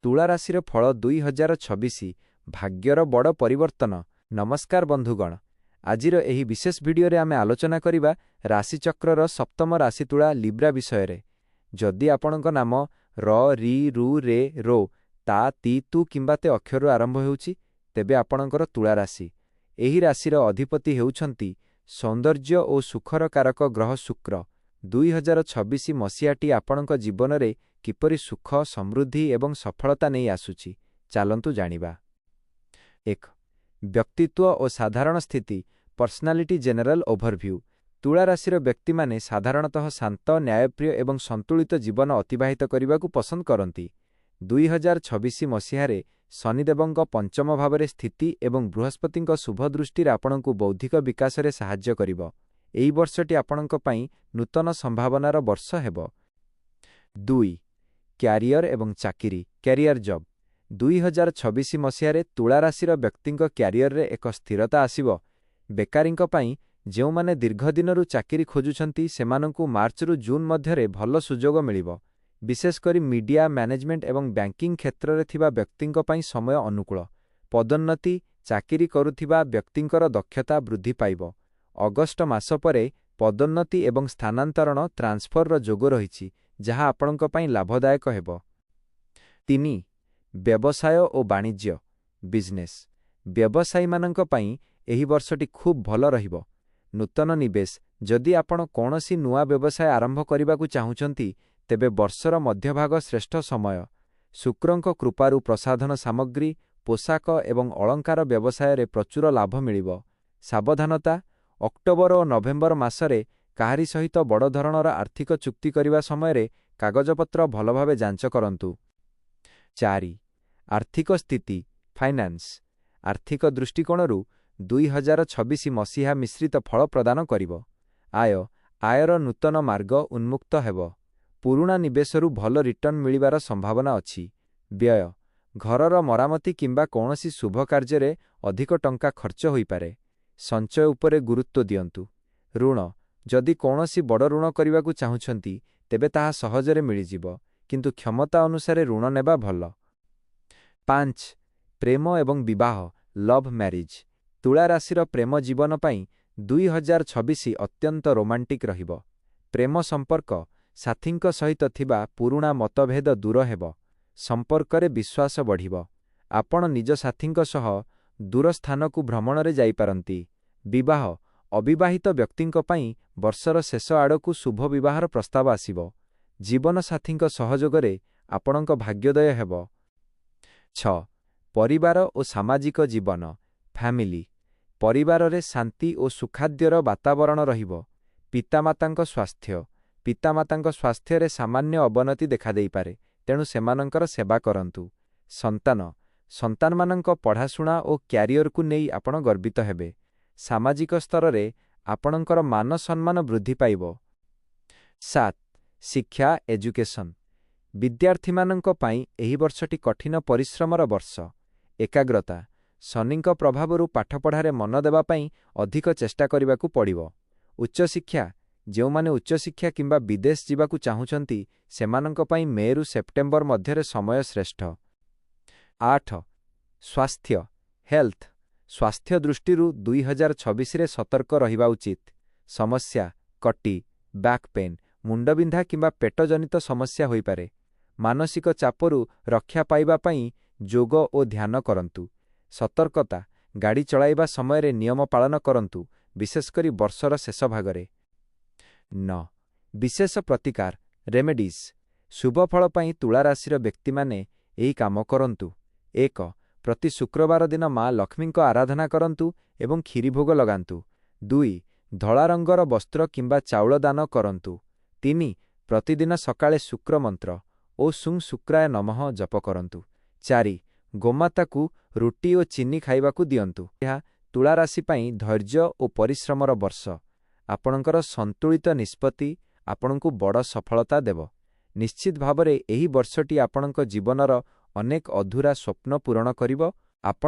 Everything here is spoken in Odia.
ତୁଳା ରାଶିର ଫଳ 2026 ଭାଗ୍ୟର ବଡ଼ ପରିବର୍ତ୍ତନ। ନମସ୍କାର ବନ୍ଧୁଗଣ, ଆଜିର ଏହି ବିଶେଷ ଭିଡ଼ିଓରେ ଆମେ ଆଲୋଚନା କରିବା ରାଶିଚକ୍ରର ସପ୍ତମ ରାଶି ତୁଳା ଲିବ୍ରା ବିଷୟରେ। ଯଦି ଆପଣଙ୍କ ନାମ ର, ରି, ରୁ, ରେ, ରୋ, ତା, ତି, ତୁ କିମ୍ବା ତେ ଅକ୍ଷରରୁ ଆରମ୍ଭ ହେଉଛି, ତେବେ ଆପଣଙ୍କର ତୁଳା ରାଶି। ଏହି ରାଶିର ଅଧିପତି ହେଉଛନ୍ତି ସୌନ୍ଦର୍ଯ୍ୟ ଓ ସୁଖର କାରକ ଗ୍ରହ ଶୁକ୍ର। 2026 ମସିହାଟି ଆପଣଙ୍କ ଜୀବନରେ କିପରି ସୁଖ, ସମୃଦ୍ଧି ଏବଂ ସଫଳତା ନେଇ ଆସୁଛି, ଚାଲନ୍ତୁ ଜାଣିବା। 1. ବ୍ୟକ୍ତିତ୍ୱ ଓ ସାଧାରଣ ସ୍ଥିତି ପର୍ସନାଲିଟି ଜେନେରାଲ ଓଭରଭ୍ୟୁ। ତୁଳା ରାଶିର ବ୍ୟକ୍ତିମାନେ ସାଧାରଣତଃ ଶାନ୍ତ, ନ୍ୟାୟପ୍ରିୟ ଏବଂ ସନ୍ତୁଳିତ ଜୀବନ ଅତିବାହିତ କରିବାକୁ ପସନ୍ଦ କରନ୍ତି। 2026 ମସିହାରେ ଶନିଦେବଙ୍କ ପଞ୍ଚମ ଭାବରେ ସ୍ଥିତି ଏବଂ ବୃହସ୍ପତିଙ୍କ ଶୁଭ ଦୃଷ୍ଟିରେ ଆପଣଙ୍କୁ ବୌଦ୍ଧିକ ବିକାଶରେ ସାହାଯ୍ୟ କରିବ। ଏହି ବର୍ଷଟି ଆପଣଙ୍କ ପାଇଁ ନୂତନ ସମ୍ଭାବନାର ବର୍ଷ ହେବ। 2. କ୍ୟାରିୟର ଏବଂ ଚାକିରି କ୍ୟାରିୟର ଜବ୍। 2026 ମସିହାରେ ତୁଳା ରାଶିର ବ୍ୟକ୍ତିଙ୍କ କ୍ୟାରିୟରରେ ଏକ ସ୍ଥିରତା ଆସିବ। ବେକାରୀଙ୍କ ପାଇଁ ଯେଉଁମାନେ ଦୀର୍ଘଦିନରୁ ଚାକିରି ଖୋଜୁଛନ୍ତି, ସେମାନଙ୍କୁ ମାର୍ଚ୍ଚରୁ ଜୁନ୍ ମଧ୍ୟରେ ଭଲ ସୁଯୋଗ ମିଳିବ। ବିଶେଷକରି ମିଡିଆ, ମ୍ୟାନେଜମେଣ୍ଟ ଏବଂ ବ୍ୟାଙ୍କିଂ କ୍ଷେତ୍ରରେ ଥିବା ବ୍ୟକ୍ତିଙ୍କ ପାଇଁ ସମୟ ଅନୁକୂଳ। ପଦୋନ୍ନତି ଚାକିରି କରୁଥିବା ବ୍ୟକ୍ତିଙ୍କର ଦକ୍ଷତା ବୃଦ୍ଧି ପାଇବ। ଅଗଷ୍ଟ ମାସ ପରେ ପଦୋନ୍ନତି ଏବଂ ସ୍ଥାନାନ୍ତରଣ ଟ୍ରାନ୍ସଫରର ଯୋଗ ରହିଛି, ଯାହା ଆପଣଙ୍କ ପାଇଁ ଲାଭଦାୟକ ହେବ। 3. ବ୍ୟବସାୟ ଓ ବାଣିଜ୍ୟ ବିଜନେସ୍। ବ୍ୟବସାୟୀମାନଙ୍କ ପାଇଁ ଏହି ବର୍ଷଟି ଖୁବ୍ ଭଲ ରହିବ। ନୂତନ ନିବେଶ ଯଦି ଆପଣ କୌଣସି ନୂଆ ବ୍ୟବସାୟ ଆରମ୍ଭ କରିବାକୁ ଚାହୁଁଛନ୍ତି, ତେବେ ବର୍ଷର ମଧ୍ୟଭାଗ ଶ୍ରେଷ୍ଠ ସମୟ। ଶୁକ୍ରଙ୍କ କୃପାରୁ ପ୍ରସାଧନ ସାମଗ୍ରୀ, ପୋଷାକ ଏବଂ ଅଳଙ୍କାର ବ୍ୟବସାୟରେ ପ୍ରଚୁର ଲାଭ ମିଳିବ। ସାବଧାନତା ଅକ୍ଟୋବର ଓ ନଭେମ୍ବର ମାସରେ କାହାରି ସହିତ ବଡ଼ ଧରଣର ଆର୍ଥିକ ଚୁକ୍ତି କରିବା ସମୟରେ କାଗଜପତ୍ର ଭଲ ଭାବେ ଯାଞ୍ଚ କରନ୍ତୁ। 4. ଆର୍ଥିକ ସ୍ଥିତି ଫାଇନାନ୍ସ। ଆର୍ଥିକ ଦୃଷ୍ଟିକୋଣରୁ 2026 ମସିହା ମିଶ୍ରିତ ଫଳ ପ୍ରଦାନ କରିବ। ଆୟର ନୂତନ ମାର୍ଗ ଉନ୍ମୁକ୍ତ ହେବ। ପୁରୁଣା ନିବେଶରୁ ଭଲ ରିଟର୍ଣ୍ଣ ମିଳିବାର ସମ୍ଭାବନା ଅଛି। ବ୍ୟୟ ଘରର ମରାମତି କିମ୍ବା କୌଣସି ଶୁଭ କାର୍ଯ୍ୟରେ ଅଧିକ ଟଙ୍କା ଖର୍ଚ୍ଚ ହୋଇପାରେ। ସଞ୍ଚୟ ଉପରେ ଗୁରୁତ୍ୱ ଦିଅନ୍ତୁ। ଋଣ ଯଦି କୌଣସି ବଡ଼ ଋଣ କରିବାକୁ ଚାହୁଁଛନ୍ତି, ତେବେ ତାହା ସହଜରେ ମିଳିଯିବ, କିନ୍ତୁ କ୍ଷମତା ଅନୁସାରେ ଋଣ ନେବା ଭଲ। 5. ପ୍ରେମ ଏବଂ ବିବାହ ଲଭ୍ ମ୍ୟାରେଜ୍। ତୁଳା ରାଶିର ପ୍ରେମ ଜୀବନ ପାଇଁ 2026 ଅତ୍ୟନ୍ତ ରୋମାଣ୍ଟିକ୍ ରହିବ। ପ୍ରେମ ସମ୍ପର୍କ ସାଥୀଙ୍କ ସହିତ ଥିବା ପୁରୁଣା ମତଭେଦ ଦୂର ହେବ। ସମ୍ପର୍କରେ ବିଶ୍ୱାସ ବଢ଼ିବ। ଆପଣ ନିଜ ସାଥୀଙ୍କ ସହ ଦୂର ସ୍ଥାନକୁ ଭ୍ରମଣରେ ଯାଇପାରନ୍ତି। ବିବାହ ଅବିବାହିତ ବ୍ୟକ୍ତିଙ୍କ ପାଇଁ ବର୍ଷର ଶେଷ ଆଡ଼କୁ ଶୁଭ ବିବାହର ପ୍ରସ୍ତାବ ଆସିବ। ଜୀବନସାଥୀଙ୍କ ସହଯୋଗରେ ଆପଣଙ୍କ ଭାଗ୍ୟୋଦୟ ହେବ। 6. ପରିବାର ଓ ସାମାଜିକ ଜୀବନ ଫ୍ୟାମିଲି। ପରିବାରରେ ଶାନ୍ତି ଓ ସୁଖାଦ୍ୟର ବାତାବରଣ ରହିବ। ପିତାମାତାଙ୍କ ସ୍ୱାସ୍ଥ୍ୟରେ ସାମାନ୍ୟ ଅବନତି ଦେଖାଦେଇପାରେ, ତେଣୁ ସେମାନଙ୍କର ସେବା କରନ୍ତୁ। ସନ୍ତାନମାନଙ୍କ ପଢ଼ାଶୁଣା ଓ କ୍ୟାରିୟରକୁ ନେଇ ଆପଣ ଗର୍ବିତ ହେବେ। ସାମାଜିକ ସ୍ତରରେ ଆପଣଙ୍କର ମାନ ସମ୍ମାନ ବୃଦ୍ଧି ପାଇବ। 7. ଶିକ୍ଷା ଏଜୁକେସନ୍। ବିଦ୍ୟାର୍ଥୀମାନଙ୍କ ପାଇଁ ଏହି ବର୍ଷଟି କଠିନ ପରିଶ୍ରମର ବର୍ଷ। ଏକାଗ୍ରତା ଶନିଙ୍କ ପ୍ରଭାବରୁ ପାଠପଢ଼ାରେ ମନ ଦେବା ପାଇଁ ଅଧିକ ଚେଷ୍ଟା କରିବାକୁ ପଡ଼ିବ। ଉଚ୍ଚଶିକ୍ଷା ଯେଉଁମାନେ ଉଚ୍ଚଶିକ୍ଷା କିମ୍ବା ବିଦେଶ ଯିବାକୁ ଚାହୁଁଛନ୍ତି, ସେମାନଙ୍କ ପାଇଁ ମେରୁ ସେପ୍ଟେମ୍ବର ମଧ୍ୟରେ ସମୟ ଶ୍ରେଷ୍ଠ। 8. ସ୍ୱାସ୍ଥ୍ୟ ହେଲ୍ଥ। ସ୍ୱାସ୍ଥ୍ୟ ଦୃଷ୍ଟିରୁ 2026ରେ ସତର୍କ ରହିବା ଉଚିତ। ସମସ୍ୟା କଟି, ବ୍ୟାକ୍ ପେନ୍, ମୁଣ୍ଡବିନ୍ଧା କିମ୍ବା ପେଟଜନିତ ସମସ୍ୟା ହୋଇପାରେ। ମାନସିକ ଚାପରୁ ରକ୍ଷା ପାଇବା ପାଇଁ ଯୋଗ ଓ ଧ୍ୟାନ କରନ୍ତୁ। ସତର୍କତା ଗାଡ଼ି ଚଳାଇବା ସମୟରେ ନିୟମ ପାଳନ କରନ୍ତୁ, ବିଶେଷକରି ବର୍ଷର ଶେଷ ଭାଗରେ। 9. ବିଶେଷ ପ୍ରତିକାର ରେମେଡିଜ୍। ଶୁଭଫଳ ପାଇଁ ତୁଳା ରାଶିର ବ୍ୟକ୍ତିମାନେ ଏହି କାମ କରନ୍ତୁ। 1. ପ୍ରତି ଶୁକ୍ରବାର ଦିନ ମା ଲକ୍ଷ୍ମୀଙ୍କ ଆରାଧନା କରନ୍ତୁ ଏବଂ କ୍ଷୀରି ଭୋଗ ଲଗାନ୍ତୁ। 2. ଧଳା ରଙ୍ଗର ବସ୍ତ୍ର କିମ୍ବା ଚାଉଳ ଦାନ କରନ୍ତୁ। 3. ପ୍ରତିଦିନ ସକାଳେ ଶୁକ୍ର ମନ୍ତ୍ର ଓ ସୁଂ ଶୁକ୍ରାୟ ନମଃ ଜପ କରନ୍ତୁ। 4. ଗୋମାତାକୁ ରୁଟି ଓ ଚିନି ଖାଇବାକୁ ଦିଅନ୍ତୁ। ଏହା ତୁଳା ରାଶି ପାଇଁ ଧୈର୍ଯ୍ୟ ଓ ପରିଶ୍ରମର ବର୍ଷ। ଆପଣଙ୍କର ସନ୍ତୁଳିତ ନିଷ୍ପତ୍ତି ଆପଣଙ୍କୁ ବଡ଼ ସଫଳତା ଦେବ। ନିଶ୍ଚିତ ଭାବରେ ଏହି ବର୍ଷଟି ଆପଣଙ୍କ ଜୀବନର ଅନେକ ଅଧୁରା ସ୍ୱପ୍ନ ପୂରଣ କରିବ। ଆପଣ